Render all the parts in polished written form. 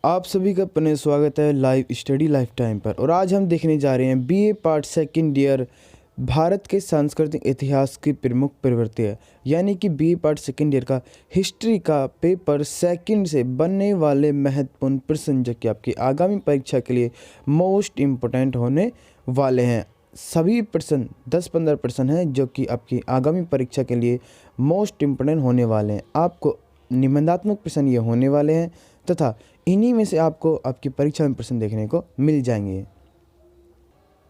आप सभी का पुनः स्वागत है लाइव स्टडी लाइफ टाइम पर। और आज हम देखने जा रहे हैं BA part second year Bharat के सांस्कृतिक इतिहास की प्रमुख प्रवृत्तियाँ, यानी कि बीए पार्ट सेकंड ईयर का हिस्ट्री का पेपर सेकंड से बनने वाले महत्वपूर्ण प्रश्न जो कि आपकी आगामी परीक्षा के लिए मोस्ट इम्पोर्टेंट होने वाले हैं। सभी प्रश्न 10-15 प्रश्न हैं जो कि आपकी आगामी परीक्षा के लिए मोस्ट इम्पोर्टेंट होने वाले हैं। आपको निबंधात्मक प्रश्न ये होने वाले हैं तथा इन्हीं में से आपको आपकी परीक्षा में प्रश्न देखने को मिल जाएंगे।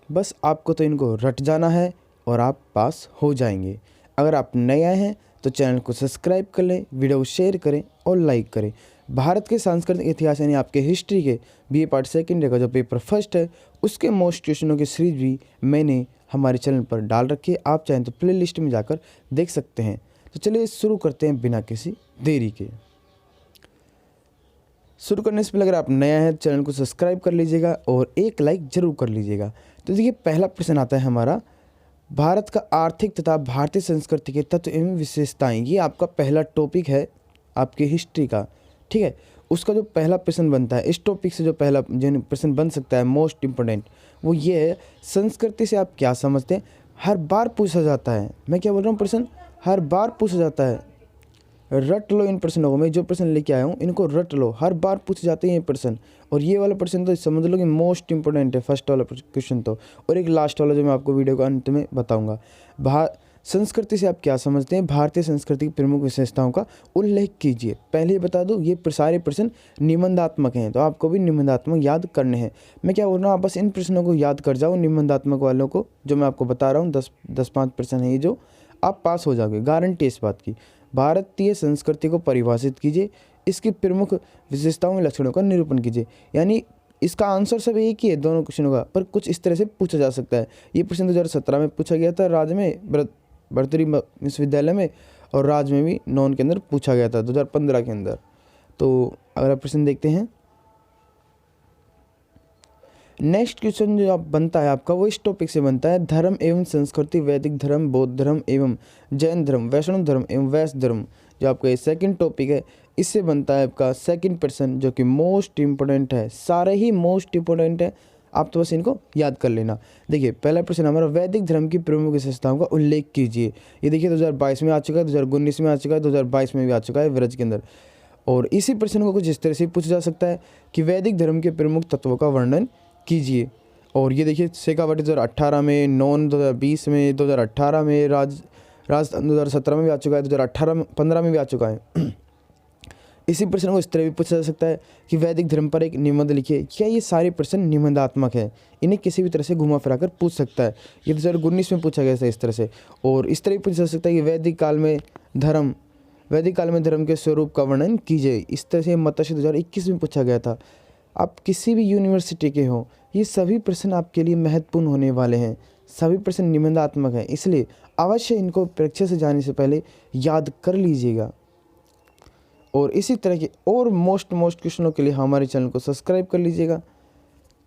बस आपको तो इनको रट जाना है और आप पास हो जाएंगे। अगर आप नए आए हैं तो चैनल को सब्सक्राइब कर लें, वीडियो को शेयर करें और लाइक करें। भारत के सांस्कृतिक इतिहास यानी आपके हिस्ट्री के बीए पार्ट सेकंड ईयर का जो पेपर फर्स्ट है उसके मोस्ट क्वेश्चनों की सीरीज भी मैंने हमारे चैनल पर डाल रखी है। आप चाहें तो प्ले लिस्ट में जाकर देख सकते हैं। तो चलिए शुरू करते हैं बिना किसी देरी के। शुरू करने से पहले अगर आप नया हैं चैनल को सब्सक्राइब कर लीजिएगा और एक लाइक जरूर कर लीजिएगा। तो देखिए पहला प्रश्न आता है हमारा, भारत का आर्थिक तथा भारतीय संस्कृति के तत्व एवं विशेषताएं। ये आपका पहला टॉपिक है आपकी हिस्ट्री का, ठीक है। उसका जो पहला प्रश्न बनता है इस टॉपिक से, जो पहला जो प्रश्न बन सकता है मोस्ट इम्पोर्टेंट, वो ये है संस्कृति से आप क्या समझते हैं। हर बार पूछा जाता है, मैं क्या बोल रहा हूँ, प्रश्न हर बार पूछा जाता है। रट लो इन प्रश्नों को, मैं जो प्रश्न लेके आया हूँ इनको रट लो, हर बार पूछे जाते हैं ये प्रश्न। और ये वाला प्रश्न तो समझ लो कि मोस्ट इंपॉर्टेंट है, फर्स्ट वाला क्वेश्चन तो। और एक लास्ट वाला जो मैं आपको वीडियो के अंत में बताऊंगा। संस्कृति से आप क्या समझते हैं, भारतीय संस्कृति की प्रमुख विशेषताओं का उल्लेख कीजिए। पहले ही बता दूं ये सारे प्रश्न निबंधात्मक हैं, तो आपको भी निबंधात्मक याद करने हैं। मैं क्या बोल रहा हूँ, आप बस इन प्रश्नों को याद कर जाओ, निबंधात्मक वालों को जो मैं आपको बता रहा हूँ। 10-5 प्रश्न है ये, जो आप पास हो जाओगे, गारंटी इस बात की। भारतीय संस्कृति को परिभाषित कीजिए, इसकी प्रमुख विशेषताओं और लक्षणों का निरूपण कीजिए। यानी इसका आंसर सब एक ही है दोनों क्वेश्चनों का, पर कुछ इस तरह से पूछा जा सकता है। ये प्रश्न 2017 में पूछा गया था राज्य में, भर्तृहरि विश्वविद्यालय में, और राज्य में भी नॉन के अंदर पूछा गया था 2015 के अंदर। तो अगला प्रश्न देखते हैं। नेक्स्ट क्वेश्चन जो आप बनता है आपका, वो इस टॉपिक से बनता है, धर्म एवं संस्कृति, वैदिक धर्म, बौद्ध धर्म एवं जैन धर्म, वैष्णव धर्म एवं वैश्य धर्म, जो आपका ये सेकंड टॉपिक है, इससे बनता है आपका सेकंड प्रश्न जो कि मोस्ट इंपॉर्टेंट है। सारे ही मोस्ट इंपॉर्टेंट है, आप तो बस इनको याद कर लेना। देखिए पहला प्रश्न हमारा, वैदिक धर्म की प्रमुख विशेषताओं का उल्लेख कीजिए। ये देखिए 2022 में आ चुका है, 2019 में आ चुका है, 2022 में भी आ चुका है विरज के अंदर। और इसी प्रश्न को कुछ इस तरह से पूछा जा सकता है कि वैदिक धर्म के प्रमुख तत्वों का वर्णन कीजिए। और ये देखिए शेखावटी 2018 में, नॉन 2020 में, 2018 में, राजस्थान 2017 में भी आ चुका है, 2018-15 में भी आ चुका है। इसी प्रश्न को इस तरह भी पूछा जा सकता है कि वैदिक धर्म पर एक निबंध लिखिए। क्या ये सारे प्रश्न निबंधात्मक है, इन्हें किसी भी तरह से घुमा फिरा कर पूछ सकता है। ये 2019 में पूछा गया था इस तरह से। और इस तरह भी पूछा जा सकता है कि वैदिक काल में धर्म के स्वरूप का वर्णन कीजिए। इस तरह से मत्स्य 2021 में पूछा गया था। आप किसी भी यूनिवर्सिटी के हो, ये सभी प्रश्न आपके लिए महत्वपूर्ण होने वाले हैं। सभी प्रश्न निबंधात्मक हैं, इसलिए अवश्य इनको परीक्षा से जाने से पहले याद कर लीजिएगा। और इसी तरह के और मोस्ट क्वेश्चनों के लिए हमारे चैनल को सब्सक्राइब कर लीजिएगा।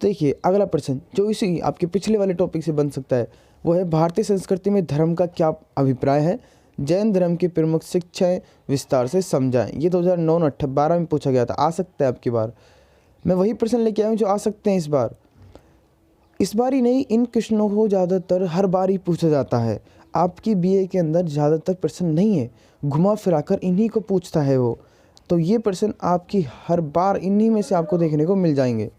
देखिए अगला प्रश्न जो इसी आपके पिछले वाले टॉपिक से बन सकता है, वो है भारतीय संस्कृति में धर्म का क्या अभिप्राय है, जैन धर्म की प्रमुख शिक्षाएं विस्तार से समझाएं। ये 2009-12 में पूछा गया था, आ सकता है आपकी बार। मैं वही प्रश्न लेके आया हूँ जो आ सकते हैं इस बार ही नहीं। इन क्वेश्चनों को ज़्यादातर हर बार ही पूछा जाता है। आपकी बीए के अंदर ज़्यादातर प्रश्न नहीं है, घुमा फिराकर इन्हीं को पूछता है वो। तो ये प्रश्न आपकी हर बार इन्हीं में से आपको देखने को मिल जाएंगे।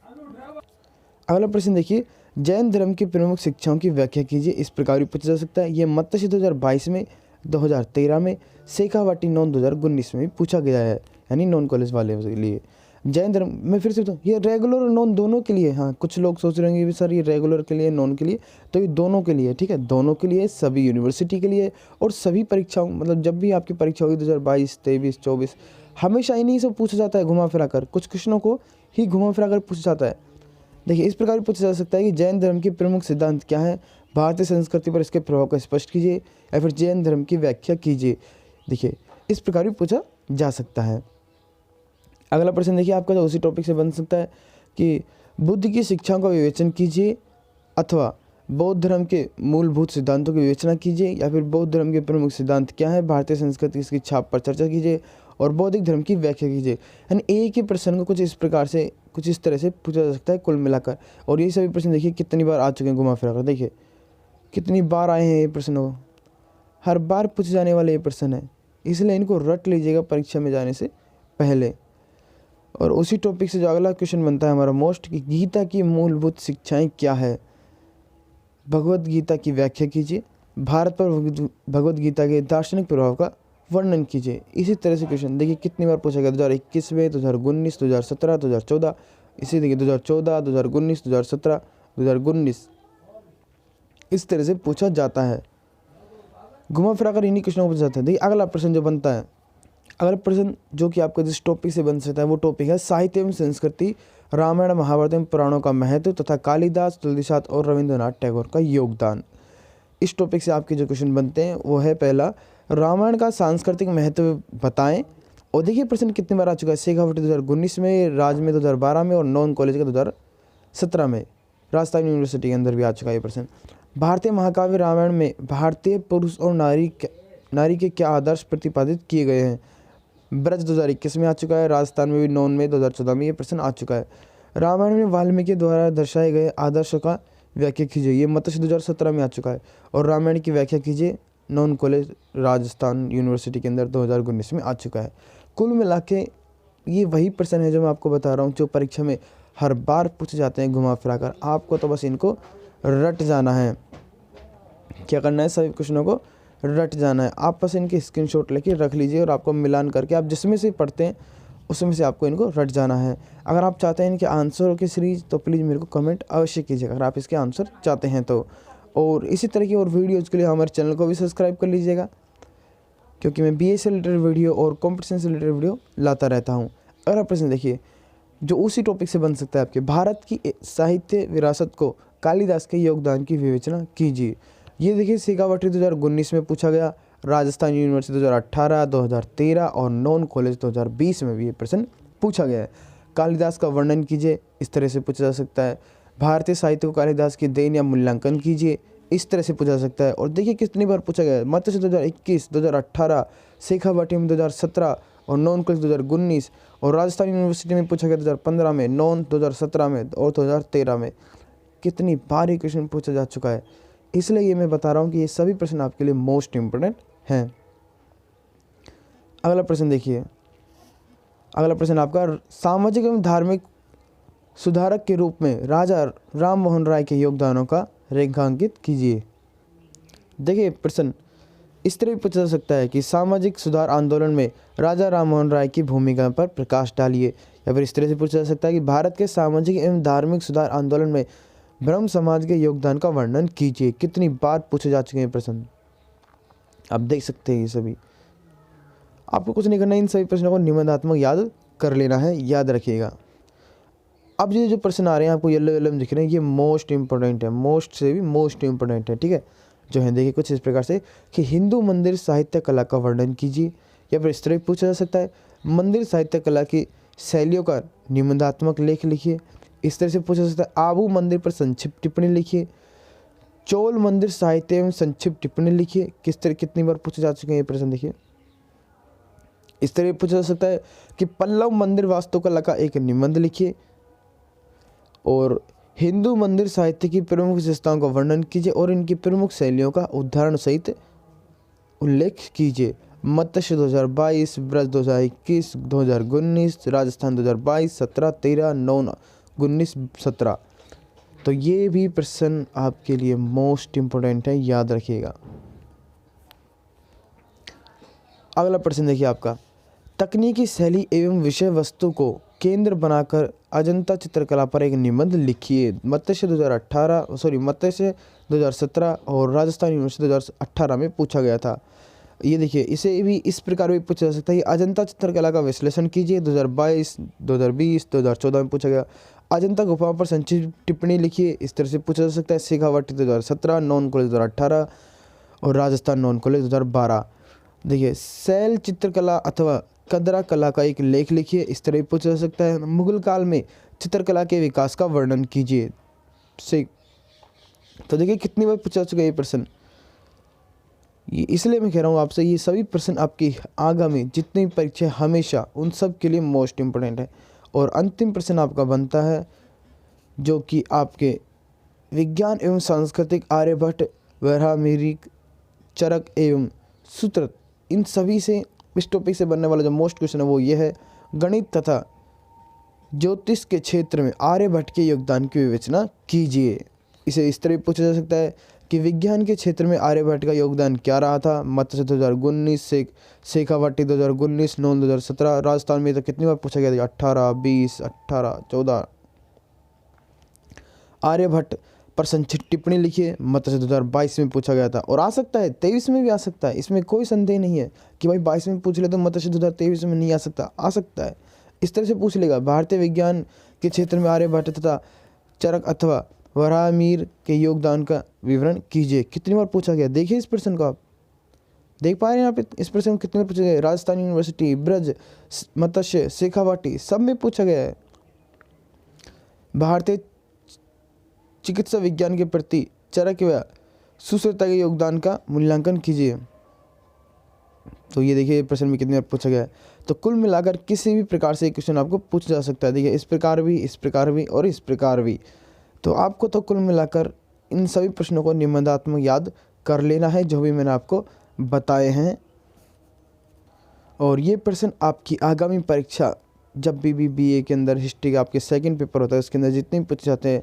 अगला प्रश्न देखिए, जैन धर्म की प्रमुख शिक्षाओं की व्याख्या कीजिए। इस प्रकार भी पूछा जा सकता है। ये मत्स्य 2022 में, 2013 में, शेखावटी नॉन 2019 में भी पूछा गया है, यानी नॉन कॉलेज वाले के लिए। जैन धर्म मैं फिर से बताऊँ, ये रेगुलर और नॉन दोनों के लिए। हाँ, कुछ लोग सोच रहे होंगे सर ये रेगुलर के लिए, नॉन के लिए, तो ये दोनों के लिए, ठीक है, दोनों के लिए, सभी यूनिवर्सिटी के लिए और सभी परीक्षाओं, मतलब जब भी आपकी परीक्षा होगी 2022, 23, 24, हमेशा इन्हीं से पूछा जाता है घुमा फिरा कर। कुछ क्वेश्चनों को ही घुमा फिरा कर पूछा जाता है। देखिए इस प्रकार पूछा जा सकता है कि जैन धर्म के प्रमुख सिद्धांत क्या है, भारतीय संस्कृति पर इसके प्रभाव को स्पष्ट कीजिए, या फिर जैन धर्म की व्याख्या कीजिए। देखिए इस प्रकार भी पूछा जा सकता है। अगला प्रश्न देखिए आपका तो उसी टॉपिक से बन सकता है कि बुद्ध की शिक्षाओं का विवेचन कीजिए, अथवा बौद्ध धर्म के मूलभूत सिद्धांतों की विवेचना कीजिए, या फिर बौद्ध धर्म के प्रमुख सिद्धांत क्या है, भारतीय संस्कृति की छाप पर चर्चा कीजिए, और बौद्धिक धर्म की व्याख्या कीजिए। यानी एक ही प्रश्न को कुछ इस तरह से पूछा जा सकता है कुल मिलाकर। और ये सभी प्रश्न देखिए कितनी बार आ चुके हैं घुमा फिरा कर, देखिए कितनी बार आए हैं ये प्रश्न, हर बार पूछे जाने वाले ये प्रश्न है, इसलिए इनको रट लीजिएगा परीक्षा में जाने से पहले। और उसी टॉपिक से जो अगला क्वेश्चन बनता है हमारा मोस्ट, कि गीता की मूलभूत शिक्षाएं क्या है, भगवत गीता की व्याख्या कीजिए, भारत पर भगवत गीता के दार्शनिक प्रभाव का वर्णन कीजिए। इसी तरह से क्वेश्चन देखिए कितनी बार पूछा गया, 2021 में, 2019, 2017, 2014, इसी देखिए 2014, 2019, 2017, 2019, इस तरह से पूछा जाता है। घुमा फिरा कर इन्हीं क्वेश्चनों को पूछा जाता है। देखिए अगला प्रश्न जो बनता है, अगला प्रश्न जो कि आपका जिस टॉपिक से बन सकता है वो टॉपिक है साहित्य एवं संस्कृति, रामायण महाभारत एवं पुराणों का महत्व तथा कालिदास, तुलसीदास और रविंद्रनाथ टैगोर का योगदान। इस टॉपिक से आपके जो क्वेश्चन बनते हैं वो है पहला, रामायण का सांस्कृतिक महत्व बताएं। और देखिए प्रश्न कितनी बार आ चुका है, शेखावटी 2019 में, राज में 2012 में और नॉन कॉलेज का 2017 में, राजस्थान यूनिवर्सिटी के अंदर भी आ चुका है ये प्रश्न। भारतीय महाकाव्य रामायण में भारतीय पुरुष और नारी के क्या आदर्श प्रतिपादित किए गए हैं, ब्रज 2021 में आ चुका है, राजस्थान में भी नॉन में 2014 में ये प्रश्न आ चुका है। रामायण में वाल्मीकि द्वारा दर्शाए गए आदर्शों का व्याख्या कीजिए, ये मत्स्य 2017 में आ चुका है। और रामायण की व्याख्या कीजिए, नॉन कॉलेज राजस्थान यूनिवर्सिटी के अंदर 2019 में आ चुका है। कुल मिला के ये वही प्रश्न है जो मैं आपको बता रहा हूँ, जो परीक्षा में हर बार पूछे जाते हैं घुमा फिरा कर। आपको तो बस इनको रट जाना है, क्या करना है, सभी क्वेश्चनों को रट जाना है। आप बस इनके स्क्रीनशॉट लेके रख लीजिए और आपको मिलान करके आप जिसमें से पढ़ते हैं उसमें से आपको इनको रट जाना है। अगर आप चाहते हैं इनके आंसर की सीरीज तो प्लीज़ मेरे को कमेंट अवश्य कीजिएगा अगर आप इसके आंसर चाहते हैं तो। और इसी तरह की और वीडियोज़ के लिए हमारे चैनल को भी सब्सक्राइब कर लीजिएगा, क्योंकि मैं BA से रिलेटेड वीडियो और कॉम्पिटिशन से रिलेटेड वीडियो लाता रहता हूँ। अगला प्रश्न देखिए जो उसी टॉपिक से बन सकता है आपके, भारत की साहित्य विरासत को कालिदास के योगदान की विवेचना कीजिए। ये देखिए शेखावटी 2019 में पूछा गया, राजस्थान यूनिवर्सिटी 2018, 2013 और नॉन कॉलेज 2020 में भी ये प्रश्न पूछा गया है। कालिदास का वर्णन कीजिए, इस तरह से पूछा जा सकता है। भारतीय साहित्य को कालिदास की देन या मूल्यांकन कीजिए, इस तरह से पूछा जा सकता है। और देखिए कितनी बार पूछा गया है, मत्स्य 2021, 2018, शेखावटी में 2017 और नॉन कॉलेज 2019 और राजस्थान यूनिवर्सिटी में पूछा गया 2015 में, नॉन 2017 में और 2013 में। कितनी बार ये क्वेश्चन पूछा जा चुका है, इसलिए ये मैं बता रहा हूँ कि ये सभी प्रश्न आपके लिए मोस्ट इम्पोर्टेंट हैं। अगला प्रश्न देखिए, अगला प्रश्न आपका, सामाजिक एवं धार्मिक सुधारक के रूप में राजा राम मोहन राय के योगदानों का रेखांकित कीजिए। देखिए प्रश्न इस तरह भी पूछा जा सकता है कि सामाजिक सुधार आंदोलन में राजा राम मोहन राय की भूमिका पर प्रकाश डालिए, या फिर इस तरह से पूछा जा सकता है कि भारत के सामाजिक एवं धार्मिक सुधार आंदोलन में ब्रह्म समाज के योगदान का वर्णन कीजिए। कितनी बार पूछे जा चुके हैं प्रश्न, आप देख सकते हैं। ये सभी आपको कुछ नहीं करना है, इन सभी प्रश्नों को निबंधात्मक याद कर लेना है, याद रखिएगा। अब ये जो प्रश्न आ रहे हैं आपको येलो येलो में दिख रहे हैं, ये मोस्ट इंपॉर्टेंट है, मोस्ट से भी मोस्ट इंपॉर्टेंट है, ठीक है। जो है देखिए कुछ इस प्रकार से कि हिंदू मंदिर साहित्य कला का वर्णन कीजिए, या फिर इस तरह पूछा जा सकता है मंदिर साहित्य कला की शैलियों का निबंधात्मक लेख लिखिए। इस तरह से पूछा जा सकता है आबू मंदिर पर संक्षिप्त टिप्पणी लिखिए, चोल मंदिर साहित्य एवं संक्षिप्त टिप्पणी लिखिए। किस तरह कितनी बार पूछे जा चुके हैं ये प्रश्न देखिए। इस तरह पूछा जा सकता है कि पल्लव मंदिर वास्तुकला का एक निबंध लिखिए, और हिंदू मंदिर साहित्य की प्रमुख विशेषताओं का वर्णन कीजिए और इनकी प्रमुख शैलियों का उदाहरण सहित उल्लेख कीजिए। मत्स्य 2022, ब्रज 2021, 2019, राजस्थान 2022, 17, 13, 9, 19, 17। तो ये भी प्रश्न आपके लिए मोस्ट इम्पोर्टेंट है, याद रखिएगा। अगला प्रश्न देखिए आपका, तकनीकी शैली एवं विषय वस्तु को केंद्र बनाकर अजंता चित्रकला पर एक निबंध लिखिए। मत्स्य 2017 और राजस्थान यूनिवर्सिटी 2018 में पूछा गया था। ये देखिए इसे भी इस प्रकार भी पूछा जा सकता है, अजंता चित्रकला का विश्लेषण कीजिए। 2022, 2020, 2014 में पूछा गया। अजंता गुफाओं पर संक्षिप्त टिप्पणी लिखिए, इस तरह से पूछा जा सकता है। शेखावटी 2017, नॉन कॉलेज 2018 और राजस्थान नॉन कॉलेज 2012। देखिए शैल चित्रकला अथवा कदरा कला का एक लेख लिखिए, इस तरह पूछा जा सकता है। मुगल काल में चित्रकला के विकास का वर्णन कीजिए। तो देखिए कितनी बार पूछा चुका है ये प्रश्न, ये इसलिए मैं कह रहा हूँ आपसे, ये सभी प्रश्न आपकी आगामी जितनी परीक्षा है हमेशा उन सब के लिए मोस्ट इम्पोर्टेंट है। और अंतिम प्रश्न आपका बनता है जो कि आपके विज्ञान एवं सांस्कृतिक आर्यभट्ट, वराहमिहिर, चरक एवं सूत्रत, इन सभी से इस टॉपिक से बनने वाला जो मोस्ट क्वेश्चन है वो ये है, गणित तथा ज्योतिष के क्षेत्र में आर्यभट्ट के योगदान की विवेचना कीजिए। इसे इस तरह पूछा जा सकता है कि विज्ञान के क्षेत्र में आर्यभट्ट का योगदान क्या रहा था। मत्स्य 2019, शेखावटी 2019, नोन 2017। राजस्थान में तो कितनी बार पूछा गया था, 18, 20, 18, 14। आर्यभट्ट पर संक्षिप्त टिप्पणी लिखिए, मत्स्य 2022 में पूछा गया था और आ सकता है 23 में भी आ सकता है। इसमें कोई संदेह नहीं है कि भाई 22 में पूछ ले तो मत्स्य 2023 में नहीं आ सकता है। इस तरह से पूछ लेगा। भारतीय विज्ञान के क्षेत्र में आर्यभट्ट तथा चरक अथवा वराहमिहिर के योगदान का विवरण कीजिए। कितनी बार पूछा गया, देखिए इस प्रश्न को आप देख पा रहे हैं यहाँ पे। इस प्रश्न को कितनी बार पूछा गया, राजस्थान यूनिवर्सिटी, ब्रज, मत्स्य, शेखावटी, सब में पूछा गया है। भारतीय चिकित्सा विज्ञान के प्रति चरक व सुश्रुतता के योगदान का मूल्यांकन कीजिए। तो ये देखिए प्रश्न में कितनी बार पूछा गया है। तो कुल मिलाकर किसी भी प्रकार से क्वेश्चन आपको पूछा जा सकता है। देखिए इस प्रकार भी, इस प्रकार भी और इस प्रकार भी। तो आपको तो कुल मिलाकर इन सभी प्रश्नों को निबंधात्मक याद कर लेना है जो भी मैंने आपको बताए हैं। और ये प्रश्न आपकी आगामी परीक्षा जब भी बीए के अंदर हिस्ट्री का आपके सेकंड पेपर होता है उसके अंदर जितने भी पूछे जाते हैं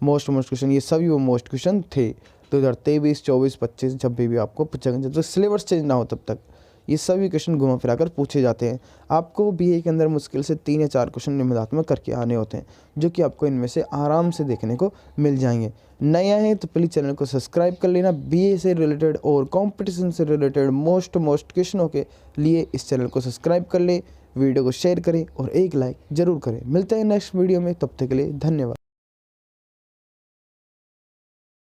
मोस्ट क्वेश्चन, ये सभी वो मोस्ट क्वेश्चन थे 2023, 24, 25। जब भी आपको पूछा गया, जब तक सिलेबस चेंज ना हो तब तक ये सभी क्वेश्चन घुमा फिरा कर पूछे जाते हैं। आपको बीए के अंदर मुश्किल से 3 या 4 क्वेश्चन निबंधात्मक करके आने होते हैं जो कि आपको इनमें से आराम से देखने को मिल जाएंगे। नया है तो प्लीज़ चैनल को सब्सक्राइब कर लेना। बीए से रिलेटेड और कॉम्पिटिशन से रिलेटेड मोस्ट क्वेश्चनों के लिए इस चैनल को सब्सक्राइब कर ले, वीडियो को शेयर करें और एक लाइक ज़रूर करें। मिलते हैं नेक्स्ट वीडियो में, तब तक के लिए धन्यवाद।